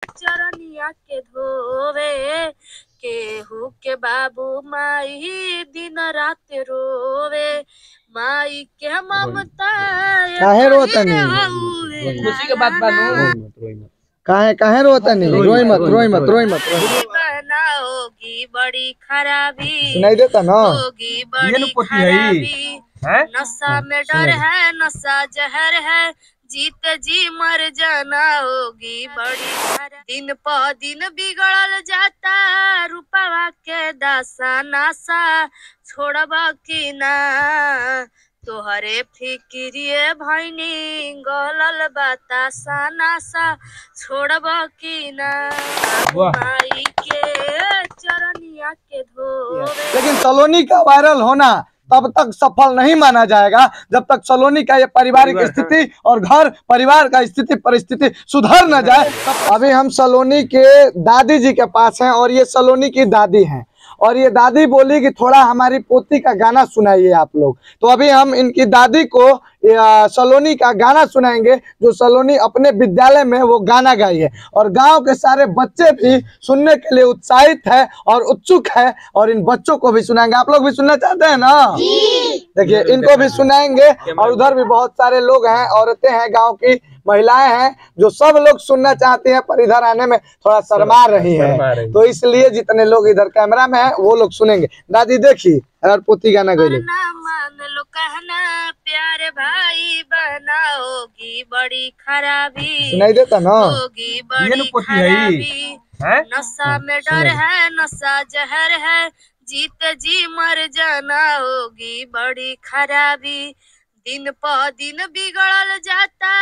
चरनिया के धोवे केहू के बाबू माई दिन रात रोवे माई के ममता काहे रोतनी खुशी के बात बानू काहे काहे रोतनी रोई मत होगी बड़ी खराबी सुनाई देता ना होगी बड़ी खराबी नशा में डर है नशा जहर है जीते जी मर जाना होगी बड़ी खराबी दिन प दिन बिगड़ल जाता रूपवा के दासा नासा छोड़बा की ना तोहरे फिक्रिए भैनी गलल बतासा नासा छोड़ब की ना माई के चरनिया के धोवे। लेकिन सलोनी का वायरल होना तब तक सफल नहीं माना जाएगा जब तक सलोनी का ये पारिवारिक स्थिति और घर परिवार का स्थिति परिस्थिति सुधर न जाए। अभी हम सलोनी के दादी जी के पास हैं और ये सलोनी की दादी हैं और ये दादी बोली कि थोड़ा हमारी पोती का गाना सुनाइए आप लोग। तो अभी हम इनकी दादी को सलोनी का गाना सुनाएंगे जो सलोनी अपने विद्यालय में वो गाना गाई है और गांव के सारे बच्चे भी सुनने के लिए उत्साहित है और उत्सुक है और इन बच्चों को भी सुनाएंगे। आप लोग भी सुनना चाहते हैं ना? देखिए इनको भी सुनाएंगे और उधर भी बहुत सारे लोग हैं, औरतें हैं, गाँव की महिलाएं हैं जो सब लोग सुनना चाहती हैं पर इधर आने में थोड़ा शर्मा रही है, तो इसलिए जितने लोग इधर कैमरा में हैं वो लोग सुनेंगे। दादी देखिए और पोती गाना गई मान लो कहना प्यारे भाई बनाओगी बड़ी खराबी सुनाई देता ना होगी बड़ी खराबी नशा में डर है नशा जहर है जीते जी मर जाना होगी बड़ी खराबी दिन प दिन बिगड़ल जाता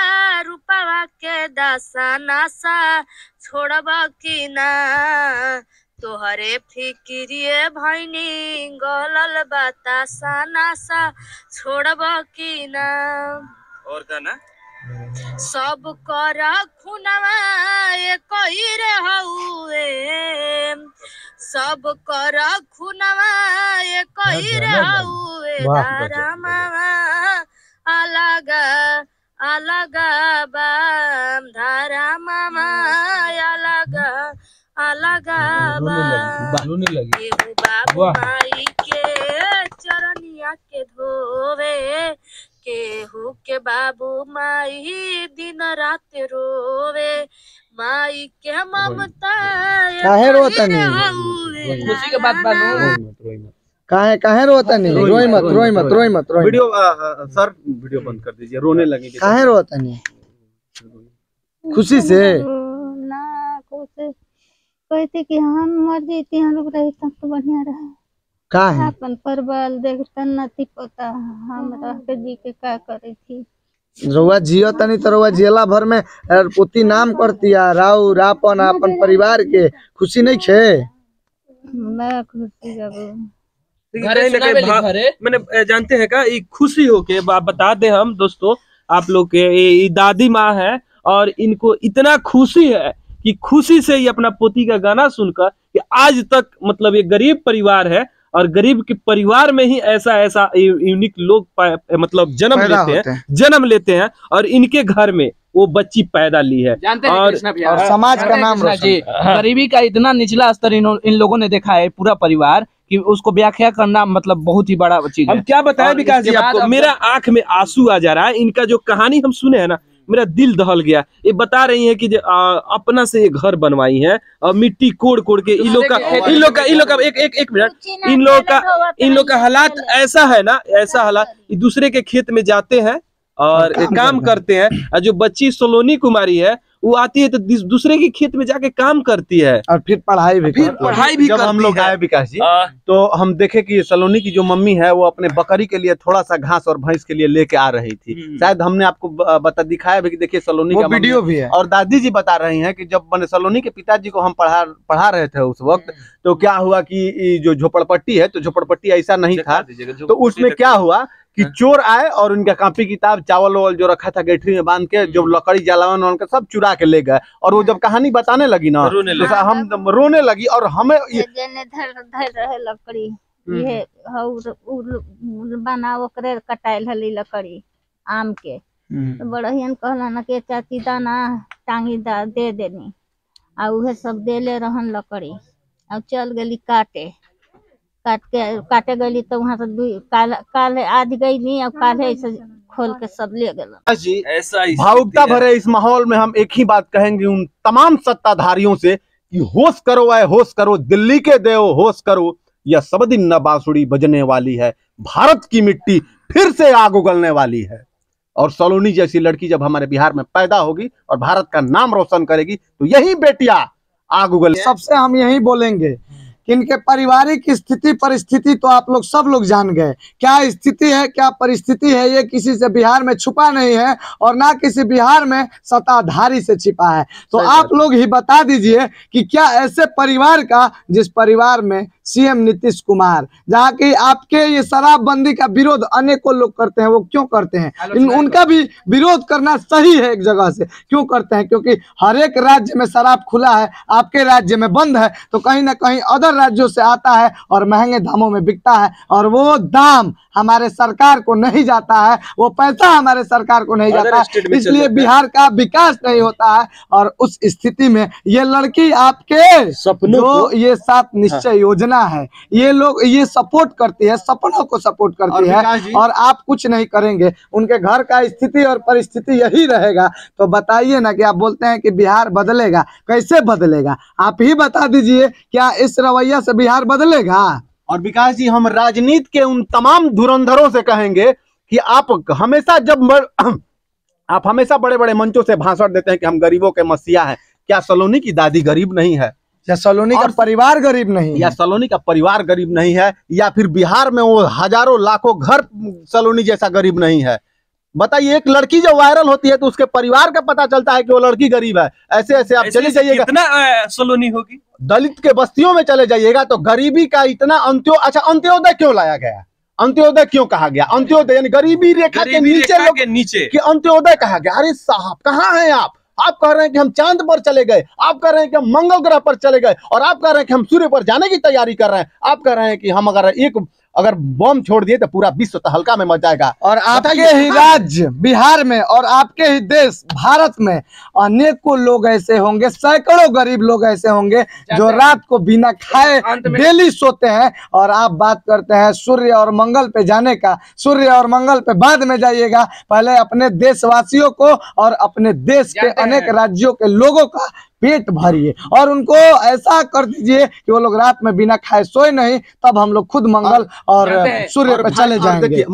रूपवा के दासा नासा छोड़बा की ना तोहरे फिक्रिए भैनी गलल बतासा नासा छोड़बा की ना। और गाना सब कर खुनवा कोई रे हउए सब कर खुनवा कोई रे हउए धारमा अलग अलग बाम धारा मामा अलग अलग बाबू माई के चरनिया के धोवे केहू के बाबू माई दिन रात रोवे माई के ममता काहे रोतनी खुशी के बात बानू काहे रोतनी रोई मत वीडियो सर वीडियो बंद कर दीजिए, रोने लगेंगे। काहे रोतनी खुशी से ना खुशी कहते कि हम मर जाती हम लोग रहे तब तो बढ़िया रहे काहे अपन परबल देखता नती पता हम रह के जी के का करे थी रउआ जियो तनी तो रउआ जियला भर में पोती नाम करती है राउ रापन अपन परिवार के खुशी नहीं छे मैं खुशी जब मैंने जानते हैं का खुशी हो के बता दे हम दोस्तों आप लोग के ये दादी माँ है और इनको इतना खुशी है कि खुशी से ही अपना पोती का गाना सुनकर कि आज तक मतलब ये गरीब परिवार है और गरीब के परिवार में ही ऐसा यूनिक लोग मतलब जन्म लेते हैं और इनके घर में वो बच्ची पैदा ली है और समाज का नाम गरीबी का इतना निचला स्तर इन लोगों ने देखा है पूरा परिवार कि उसको व्याख्या करना मतलब बहुत ही बड़ा चीज है। हम क्या बताएं विकास जी आपको, मेरा आंख में आंसू आ जा रहा है। इनका जो कहानी हम सुने हैं ना मेरा दिल दहल गया। ये बता रही है कि अपना से ये घर बनवाई है और मिट्टी कोड़ कोड़ के इन लोग का एक मिनट इन लोग का हालात ऐसा है ना, ऐसा हालात दूसरे के खेत में जाते हैं और काम करते हैं और जो बच्ची सलोनी कुमारी है वो आती है तो दूसरे के खेत में जाके काम करती है और फिर पढ़ाई भी जब हम लोग आए विकास जी तो हम देखे कि सलोनी की जो मम्मी है वो अपने बकरी के लिए थोड़ा सा घास और भैंस के लिए लेके आ रही थी। शायद हमने आपको बता दिखाया भी कि देखिए सलोनी का वीडियो भी है। और दादी जी बता रही हैं कि जब मैंने सलोनी के पिताजी को हम पढ़ा रहे थे उस वक्त तो क्या हुआ कि जो झोपड़पट्टी है तो झोपड़पट्टी ऐसा नहीं था तो उसमें क्या हुआ कि चोर आए और उनका कॉपी किताब चावल वावल जो रखा था गठरी में बांध के जो लकड़ी जलावन उनका सब चुरा के ले गए और वो जब कहानी बताने लगी ना तो हम रोने लगी और हमें रहे लकड़ी ये बना ओकरे कटाइल हली लकड़ी आम के तो बड़हियन कहला ना के चाची दाना टांगी दे देनी आ उहे सब देले रहन लकड़ी। अब चल गली काटे गली तो वहां से काल आज गई नहीं, अब काल ऐसे खोल के सब ले गए। जी ऐसा भावुकता भरे इस माहौल में हम एक ही बात कहेंगे उन तमाम सत्ताधारियों से कि होश करो, होश करो, दिल्ली के देव होश करो, यह सब दिन न बांसुरी बजने वाली है, भारत की मिट्टी फिर से आग उगलने वाली है। और सलोनी जैसी लड़की जब हमारे बिहार में पैदा होगी और भारत का नाम रोशन करेगी तो यही बेटियां आग उगल। सबसे हम यही बोलेंगे कि इनके पारिवारिक स्थिति परिस्थिति तो आप लोग सब लोग जान गए, क्या स्थिति है क्या परिस्थिति है, ये किसी से बिहार में छुपा नहीं है और ना किसी बिहार में सत्ताधारी से छिपा है। तो आप लोग ही बता दीजिए कि क्या ऐसे परिवार का, जिस परिवार में सीएम नीतीश कुमार, जहाँ की आपके ये शराबबंदी का विरोध अनेकों लोग करते हैं, वो क्यों करते हैं? उनका भी विरोध करना सही है एक जगह से। क्यों करते हैं? क्योंकि हर एक राज्य में शराब खुला है, आपके राज्य में बंद है, तो कहीं ना कहीं अदर राज्यों से आता है और महंगे दामों में बिकता है, और वो दाम हमारे सरकार को नहीं जाता है, वो पैसा हमारे सरकार को नहीं जाता है, इसलिए बिहार का विकास नहीं होता है। और उस स्थिति में ये लड़की आपके सपनों जो ये 7 निश्चय योजना है, ये लोग ये सपोर्ट करती है, सपनों को सपोर्ट करती है, और आप कुछ नहीं करेंगे। उनके घर का स्थिति और परिस्थिति यही रहेगा, तो बताइए ना कि आप बोलते हैं कि बिहार बदलेगा, कैसे बदलेगा? आप ही बता दीजिए, क्या इस रवैया से बिहार बदलेगा? और विकास जी, हम राजनीति के उन तमाम धुरंधरों से कहेंगे कि आप हमेशा बड़े बड़े मंचों से भाषण देते हैं कि हम गरीबों के मसीहा हैं। क्या सलोनी की दादी गरीब नहीं है? या सलोनी का परिवार गरीब नहीं है? या सलोनी का परिवार गरीब नहीं है? या फिर बिहार में वो हजारों लाखों घर सलोनी जैसा गरीब नहीं है? बताइए, एक लड़की जो वायरल होती है तो उसके परिवार का पता चलता है कि वो लड़की गरीब है। ऐसे ऐसे आप चले जाइएगा, कितना सलोनी होगी, दलित के बस्तियों में चले जाइएगा तो गरीबी का इतना अंत्योदय क्यों लाया गया? अंत्योदय क्यों कहा गया? अंत्योदय यानी गरीबी रेखा के नीचे कि अंत्योदय कहा गया। अरे साहब, कहाँ हैं आप? आप कह रहे हैं कि हम चांद पर चले गए, आप कह रहे हैं कि हम मंगल ग्रह पर चले गए, और आप कह रहे हैं कि हम सूर्य पर जाने की तैयारी कर रहे हैं। आप कह रहे हैं कि हम अगर बम छोड़ दिए तो पूरा विश्व तहलका में मच जाएगा। और आपके ही राज्य बिहार में और आपके ही देश भारत में अनेकों लोग ऐसे होंगे, सैकड़ों गरीब लोग ऐसे होंगे जो रात को बिना खाए डेली सोते हैं, और आप बात करते हैं सूर्य और मंगल पे जाने का। सूर्य और मंगल पे बाद में जाइएगा, पहले अपने देशवासियों को और अपने देश के अनेक राज्यों के लोगों का पेट भरिए और उनको ऐसा कर दीजिए कि वो लोग रात में बिना खाए सोए नहीं, तब हम लोग खुद मंगल और सूर्य पे चले जाएंगे।